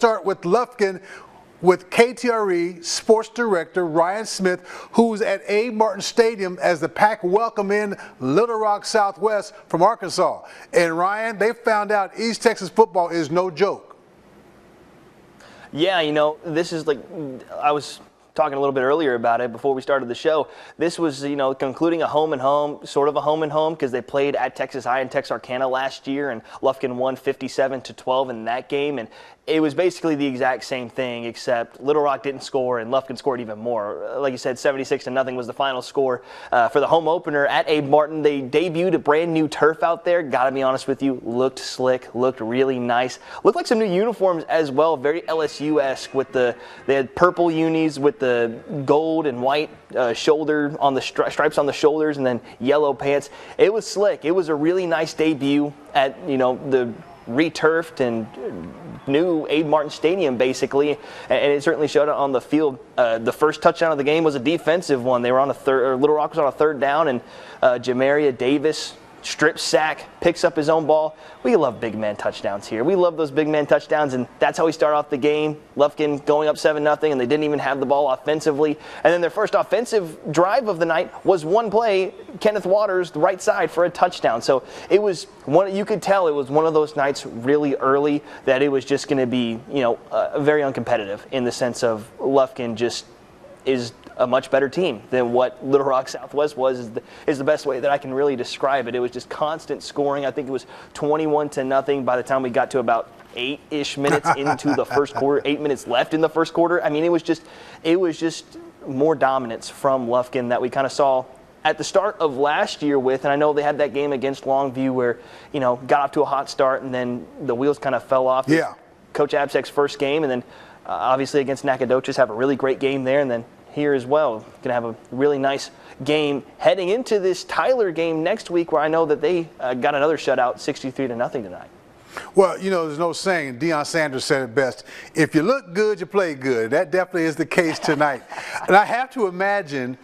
Start with Lufkin with KTRE Sports Director Ryan Smith, who's at A. Martin Stadium as the Pack welcome in Little Rock Southwest from Arkansas. And Ryan, they found out East Texas football is no joke. Yeah, this is I was talking a little bit earlier about it before we started the show. This was, concluding a home and home, sort of a home and home, because they played at Texas High and Texarkana last year, and Lufkin won 57-12 in that game. And it was basically the exact same thing, except Little Rock didn't score and Lufkin scored even more. Like you said, 76-0 was the final score for the home opener at Abe Martin. They debuted a brand new turf out there. Gotta be honest with you, looked slick, looked really nice. Looked like some new uniforms as well, very LSU-esque with they had purple unis with the gold and white shoulder on the stripes on the shoulders, and then yellow pants. It was slick. It was a really nice debut at the returfed and new Abe Martin Stadium, basically, and it certainly showed on the field. The first touchdown of the game was a defensive one. They were on a Little Rock was on a third down, and Jamaria Davis strip sack, picks up his own ball. We love big man touchdowns here. We love those big man touchdowns, and that's how we start off the game. Lufkin going up 7-0, and they didn't even have the ball offensively. And then their first offensive drive of the night was one play, Kenneth Waters, the right side for a touchdown. So it was you could tell it was one of those nights really early that it was just going to be, very uncompetitive in the sense of Lufkin just is a much better team than what Little Rock Southwest was, is the best way that I can really describe it. It was just constant scoring. I think it was 21-0 by the time we got to about 8-ish minutes into the first quarter, 8 minutes left in the first quarter. I mean, it was just more dominance from Lufkin that we kind of saw at the start of last year with, and I know they had that game against Longview where, got off to a hot start and then the wheels kind of fell off. Yeah. Coach Absek's first game, and then obviously against Nacogdoches have a really great game there, and then here as well. Going to have a really nice game heading into this Tyler game next week, where I know that they got another shutout, 63-0 tonight. Well, there's no saying. Deion Sanders said it best. If you look good, you play good. That definitely is the case tonight. And I have to imagine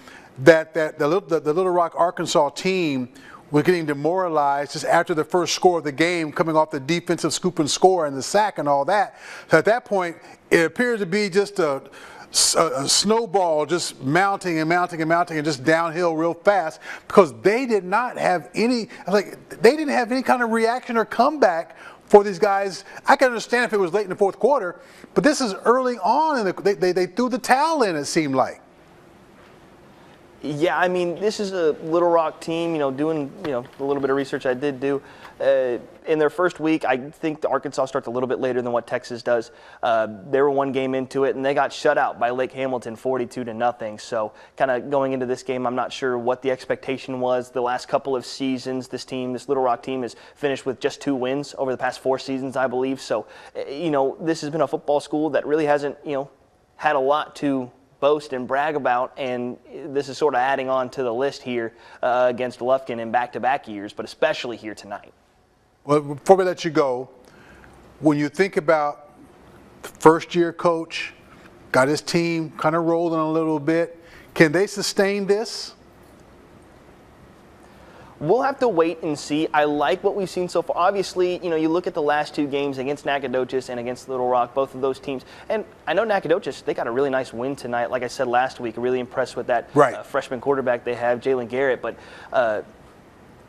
that the Little Rock, Arkansas team was getting demoralized just after the first score of the game, coming off the defensive scoop and score and the sack and all that. So at that point, it appears to be just a snowball just mounting and just downhill real fast, because they did not have any kind of reaction or comeback for these guys. I can understand if it was late in the fourth quarter, but this is early on, and they threw the towel in, it seemed like. Yeah, I mean, this is a Little Rock team, doing, a little bit of research I did do. In their first week, I think the Arkansas starts a little bit later than what Texas does. They were one game into it, and they got shut out by Lake Hamilton 42-0. So kind of going into this game, I'm not sure what the expectation was. The last couple of seasons, this Little Rock team has finished with just 2 wins over the past 4 seasons, I believe. So, this has been a football school that really hasn't, had a lot to boast and brag about, and this is sort of adding on to the list here against Lufkin in back-to-back years, but especially here tonight. Well, before we let you go, when you think about the first-year coach, got his team kind of rolling a little bit, can they sustain this? We'll have to wait and see. I like what we've seen so far. Obviously, you look at the last 2 games against Nacogdoches and against Little Rock, both of those teams. And I know Nacogdoches, they got a really nice win tonight. Like I said last week, really impressed with that freshman quarterback they have, Jalen Garrett. But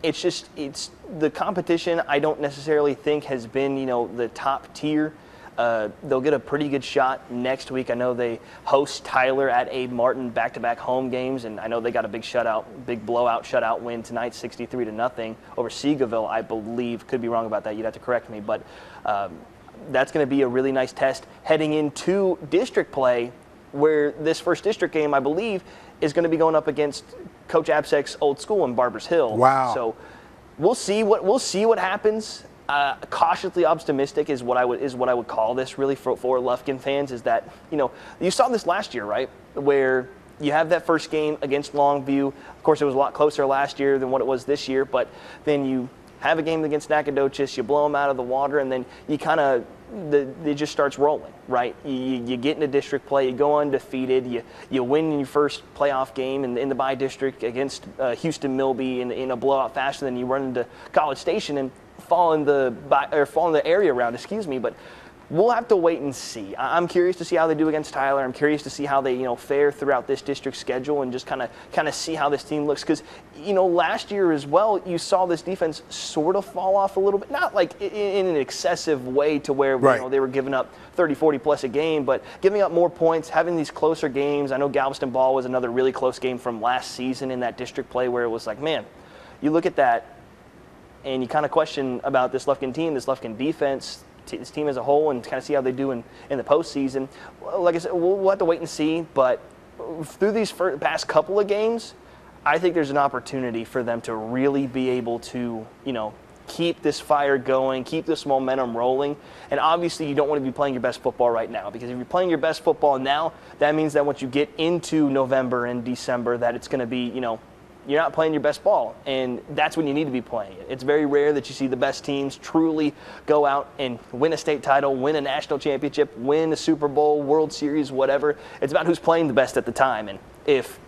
it's the competition I don't necessarily think has been, the top tier. They'll get a pretty good shot next week. I know they host Tyler at Abe Martin, back-to-back home games, and I know they got a big blowout shutout win tonight, 63-0 over Seagoville, I believe. Could be wrong about that. You'd have to correct me, but that's going to be a really nice test heading into district play, where this first district game, I believe, is going to be going up against Coach Absek's old school in Barbers Hill. Wow! So we'll see what happens. Cautiously optimistic is what I would call this, really, for Lufkin fans, is that, you saw this last year, right, where you have that first game against Longview. Of course, it was a lot closer last year than what it was this year, but then you have a game against Nacogdoches, you blow them out of the water, and then you kind of it just starts rolling, right? You get into district play, you go undefeated, you win your first playoff game in the bye district against Houston Milby in a blowout fashion, then you run into College Station and fall in the area round, but we'll have to wait and see. I'm curious to see how they do against Tyler. I'm curious to see how they, fare throughout this district schedule and just kind of see how this team looks. Because, last year as well, you saw this defense sort of fall off a little bit, not like in an excessive way to where they were giving up 30, 40 plus a game, but giving up more points, having these closer games. I know Galveston Ball was another really close game from last season in that district play where it was like, man, you look at that and you kind of question about this Lufkin team, this Lufkin defense, this team as a whole, and kind of see how they do in the postseason. Like I said, we'll have to wait and see, but through these past couple of games, I think there's an opportunity for them to really be able to, keep this fire going, keep this momentum rolling. And obviously you don't want to be playing your best football right now, because if you're playing your best football now, that means that once you get into November and December, that it's going to be, you're not playing your best ball, and that's when you need to be playing it. It's very rare that you see the best teams truly go out and win a state title, win a national championship, win a Super Bowl, World Series, whatever. It's about who's playing the best at the time. And if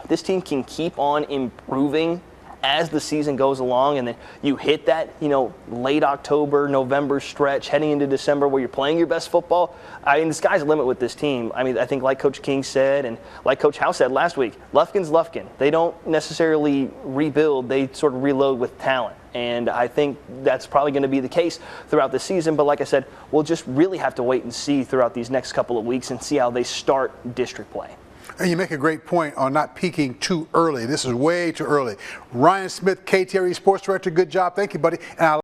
this team can keep on improving as the season goes along, and then you hit that, late October, November stretch, heading into December where you're playing your best football, I mean, the sky's the limit with this team. I mean, I think like Coach King said, and like Coach Howe said last week, Lufkin's Lufkin. They don't necessarily rebuild, they sort of reload with talent. And I think that's probably going to be the case throughout the season. But like I said, we'll just really have to wait and see throughout these next couple of weeks and see how they start district play. And you make a great point on not peaking too early. This is way too early. Ryan Smith, KTRE Sports Director, good job. Thank you, buddy. And